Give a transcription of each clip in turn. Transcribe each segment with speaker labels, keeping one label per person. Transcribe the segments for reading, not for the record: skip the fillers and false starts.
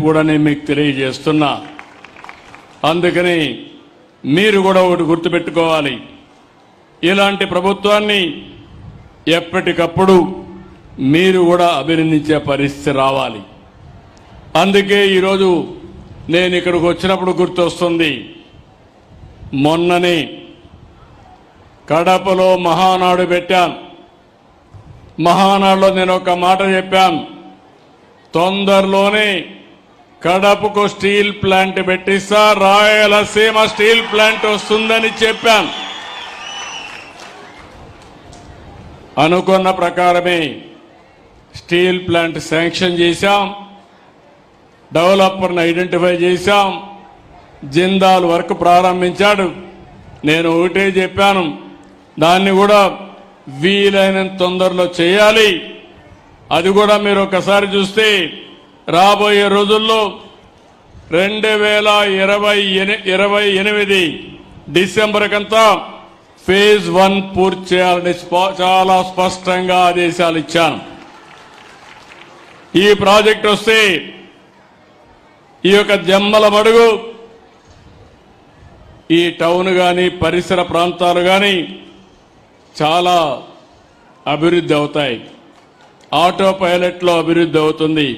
Speaker 1: కూడా నేను మీకు తెలియజేస్తున్నా. అందుకని మీరు కూడా ఒకటి గుర్తుపెట్టుకోవాలి, ఇలాంటి ప్రభుత్వాన్ని ఎప్పటికప్పుడు మీరు కూడా అభినందించే పరిస్థితి రావాలి. అందుకే ఈరోజు నేను ఇక్కడికి వచ్చినప్పుడు గుర్తొస్తుంది, మొన్ననే కడపలో మహానాడు పెట్టాను. మహానాడులో నేను ఒక మాట చెప్పాను, తొందరలోనే కడపకు స్టీల్ ప్లాంట్ పెట్టిస్తా, రాయలసీమ స్టీల్ ప్లాంట్ వస్తుందని చెప్పాను. అనుకున్న ప్రకారమే స్టీల్ ప్లాంట్ శాంక్షన్ చేశాం, డెవలపర్ని ఐడెంటిఫై చేశాం, జిందాల్ వర్క్ ప్రారంభించాడు. నేను ఒకటే చెప్పాను, దాన్ని కూడా వీలైనంత తొందరలో చేయాలి. అది కూడా మీరు ఒకసారి చూస్తే రాబోయే రోజుల్లో 2028 డిసెంబర్ కంతా ఫేజ్ 1 పూర్తి చేయాలని చాలా స్పష్టంగా ఆదేశాలు ఇచ్చాను. ఈ ప్రాజెక్ట్ వస్తే ఈ యొక్క జమ్మల మడుగు, ఈ టౌన్ కానీ పరిసర ప్రాంతాలు కానీ చాలా అభివృద్ధి అవుతాయి. ఆటో పైలట్లో అభివృద్ధి అవుతుంది.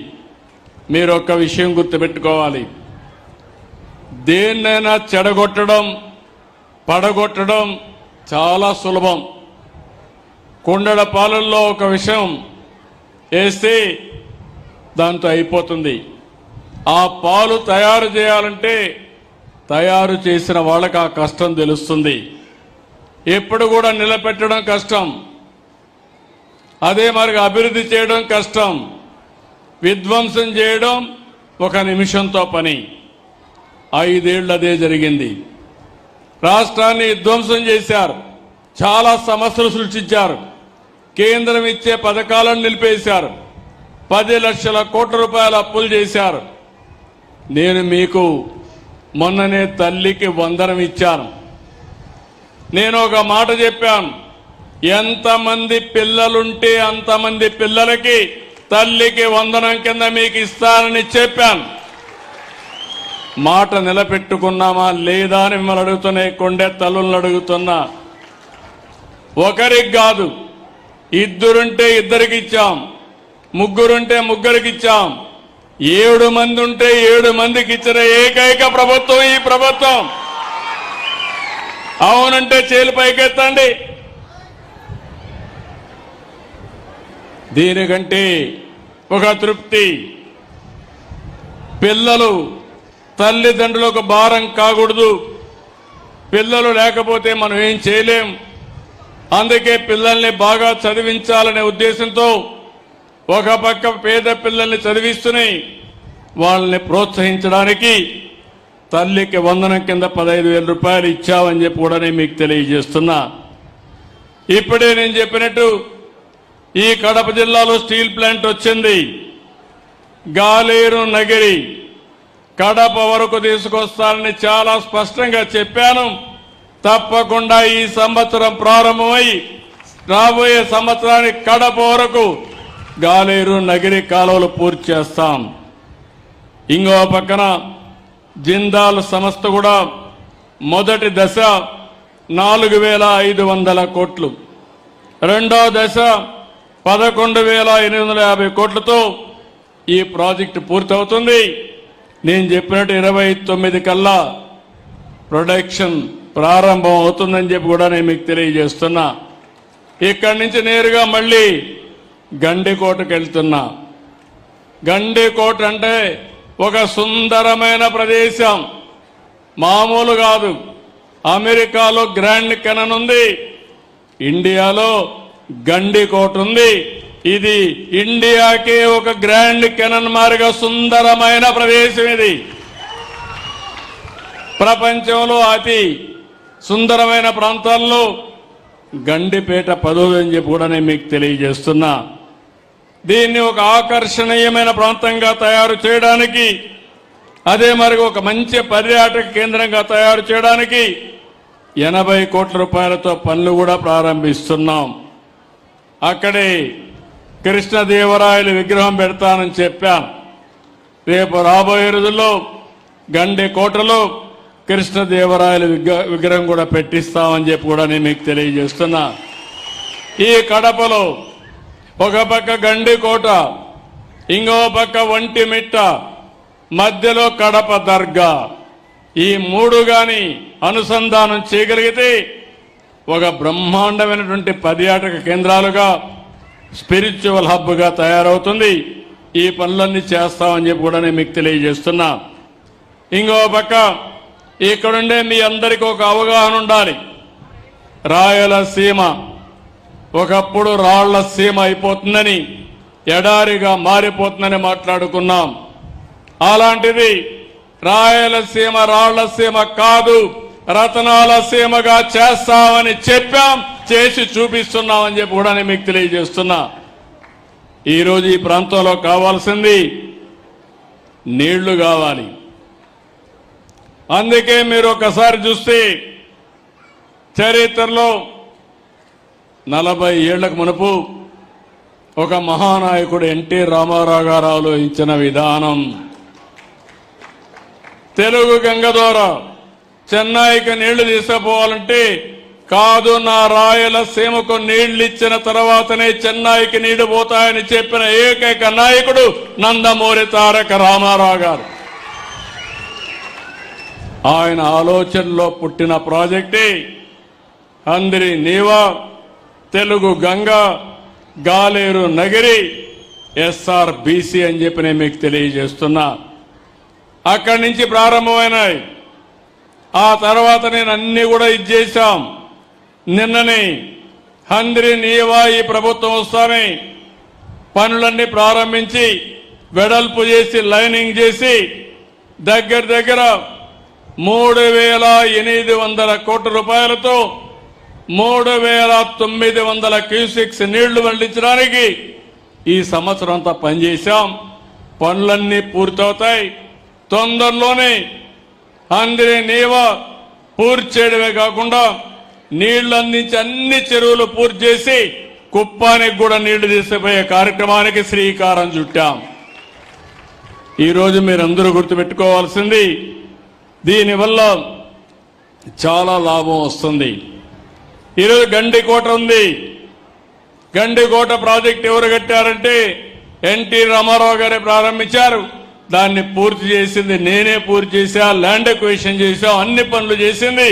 Speaker 1: మీరు ఒక్క విషయం గుర్తుపెట్టుకోవాలి, దేన్నైనా చెడగొట్టడం పడగొట్టడం చాలా సులభం. కుండల పాలల్లో ఒక విషయం వేస్తే దాంతో అయిపోతుంది. ఆ పాలు తయారు చేయాలంటే తయారు చేసిన వాళ్ళకి ఆ కష్టం తెలుస్తుంది. ఎప్పుడు కూడా నిలబెట్టడం కష్టం, అదే మరి అభివృద్ధి చేయడం కష్టం, విధ్వంసం చేయడం ఒక నిమిషంతో పని. 5 ఏళ్ళు అదే జరిగింది. రాష్ట్రాన్ని విధ్వంసం చేశారు, చాలా సమస్యలు సృష్టించారు, కేంద్రం ఇచ్చే పథకాలను నిలిపేశారు, 10 లక్షల కోట్ల రూపాయల అప్పులు చేశారు. నేను మీకు మొన్ననే తల్లికి వందనం ఇచ్చాను. నేను ఒక మాట చెప్పాను, ఎంతమంది పిల్లలుంటే అంతమంది పిల్లలకి తల్లికి వందనం కింద మీకు ఇస్తానని చెప్పాను. మాట నిలబెట్టుకున్నామా లేదా అని మిమ్మల్ని అడుగుతున్నా, కొండే తల్లులను అడుగుతున్నా. ఒకరికి కాదు, ఇద్దరుంటే ఇద్దరికి ఇచ్చాం, ముగ్గురుంటే ముగ్గురికి ఇచ్చాం, 7 మంది ఉంటే 7 మందికి ఇచ్చిన ఏకైక ప్రభుత్వం ఈ ప్రభుత్వం. అవునంటే చేలు పైకెత్తండి. దీనికంటే ఒక తృప్తి, పిల్లలు తల్లిదండ్రులకు భారం కాకూడదు. పిల్లలు లేకపోతే మనం ఏం చేయలేం. అందుకే పిల్లల్ని బాగా చదివించాలనే ఉద్దేశంతో ఒక పక్క పేద పిల్లల్ని చదివిస్తూనే వాళ్ళని ప్రోత్సహించడానికి తల్లికి వందనం కింద 15,000 రూపాయలు ఇచ్చామని చెప్పి కూడా నేను మీకు తెలియజేస్తున్నా. ఇప్పుడే నేను చెప్పినట్టు ఈ కడప జిల్లాలో స్టీల్ ప్లాంట్ వచ్చింది. గాలేరు నగిరి కడప వరకు తీసుకొస్తానని చాలా స్పష్టంగా చెప్పాను. తప్పకుండా ఈ సంవత్సరం ప్రారంభమై రాబోయే సంవత్సరానికి కడప వరకు గాలేరు నగిరి కాలువలు పూర్తి చేస్తాం. ఇంకో పక్కన జిందాల్ సంస్థ కూడా మొదటి దశ 4,500 కోట్లు, రెండో దశ 11,850 కోట్లతో ఈ ప్రాజెక్టు పూర్తవుతుంది. నేను చెప్పినట్టు 29 కల్లా ప్రొడక్షన్ ప్రారంభం అవుతుందని చెప్పి కూడా నేను మీకు తెలియజేస్తున్నా. ఇక్కడి నుంచి నేరుగా మళ్ళీ గండికోటకు వెళ్తున్నా. గండికోట అంటే ఒక సుందరమైన ప్రదేశం, మామూలు కాదు. అమెరికాలో గ్రాండ్ కెనన్ ఉంది, ఇండియాలో గండికోట ఉంది. ఇది ఇండియాకే ఒక గ్రాండ్ కెనన్ మారిగా సుందరమైన ప్రదేశం. ఇది ప్రపంచంలో అతి సుందరమైన ప్రాంతాల్లో గండిపేట 10వ అని చెప్పి కూడా నేను మీకు తెలియజేస్తున్నా. దీన్ని ఒక ఆకర్షణీయమైన ప్రాంతంగా తయారు చేయడానికి, అదే మరి ఒక మంచి పర్యాటక కేంద్రంగా తయారు చేయడానికి 80 కోట్ల రూపాయలతో పనులు కూడా ప్రారంభిస్తున్నాం. అక్కడే కృష్ణదేవరాయలు విగ్రహం పెడతానని చెప్పాను. రేపు రాబోయే రోజుల్లో గండికోటలో కృష్ణదేవరాయల విగ్రహం కూడా పెట్టిస్తామని చెప్పి కూడా నేను మీకు తెలియజేస్తున్నా. ఈ కడపలో ఒక పక్క గండికోట, ఇంకో పక్క ఒంటిమిట్ట, మధ్యలో కడప దర్గా, ఈ మూడు గాని అనుసంధానం చేయగలిగితే ఒక బ్రహ్మాండమైనటువంటి పర్యాటక కేంద్రాలుగా, స్పిరిచువల్ హబ్గా తయారవుతుంది. ఈ పనులన్నీ చేస్తామని చెప్పి కూడా నేను మీకు తెలియజేస్తున్నా. ఇంకో పక్క ఇక్కడుండే మీ అందరికీ ఒక అవగాహన ఉండాలి. రాయలసీమ ఒకప్పుడు రాళ్ల సీమ అయిపోతుందని, ఎడారిగా మారిపోతుందని మాట్లాడుకున్నాం. అలాంటిది రాయలసీమ రాళ్ల సీమ కాదు, రతనాల సీమగా చేస్తామని చెప్పాం, చేసి చూపిస్తున్నామని చెప్పి కూడా నేను మీకు తెలియజేస్తున్నా. ఈరోజు ఈ ప్రాంతంలో కావాల్సింది నీళ్లు కావాలి. అందుకే మీరు ఒకసారి చూస్తే చరిత్రలో 40 ఏళ్లకు మునుపు ఒక మహానాయకుడు ఎన్టీ రామారావు గారు ఆలోచించిన విధానం, తెలుగు గంగ ద్వారా చెన్నైకి నీళ్లు తీసుకుపోవాలంటే కాదు, నా రాయలసీమకు నీళ్లు ఇచ్చిన తర్వాతనే చెన్నైకి నీళ్లు పోతాయని చెప్పిన ఏకైక నాయకుడు నందమూరి తారక రామారావు గారు. ఆయన ఆలోచనలో పుట్టిన ప్రాజెక్టే హంద్రి నీవా, తెలుగు గంగ, గాలేరు నగిరి, SRBC అని చెప్పి నేను మీకు తెలియజేస్తున్నా. అక్కడి నుంచి ప్రారంభమైనాయి. ఆ తర్వాత నేను అన్ని కూడా ఇచ్చేశాం. నిన్ననే హంద్రి నీవా ఈ ప్రభుత్వం వస్తానే పనులన్నీ ప్రారంభించి వెడల్పు చేసి లైనింగ్ చేసి దగ్గర 3,800 కోట్ల రూపాయలతో 3,900 క్యూసెక్స్ నీళ్లు మళ్లించడానికి ఈ సంవత్సరం అంతా పనిచేశాం. పనులన్నీ పూర్తవుతాయి. తొందరలోనే హంద్రి నీవా పూర్తి చేయడమే కాకుండా నీళ్లు అందించి అన్ని చెరువులు పూర్తి చేసి కుప్పానికి కూడా నీళ్లు తీసుకుపోయే కార్యక్రమానికి శ్రీకారం చుట్టాం. ఈరోజు మీరందరూ గుర్తుపెట్టుకోవాల్సింది, దీనివల్ల చాలా లాభం వస్తుంది. ఈరోజు గండికోట ఉంది. గండికోట ప్రాజెక్ట్ ఎవరు కట్టారంటే ఎన్టీ రామారావు గారే ప్రారంభించారు. దాన్ని పూర్తి చేసింది నేనే పూర్తి చేశా, ల్యాండ్ ఎక్విజిషన్ చేశాం, అన్ని పనులు చేసింది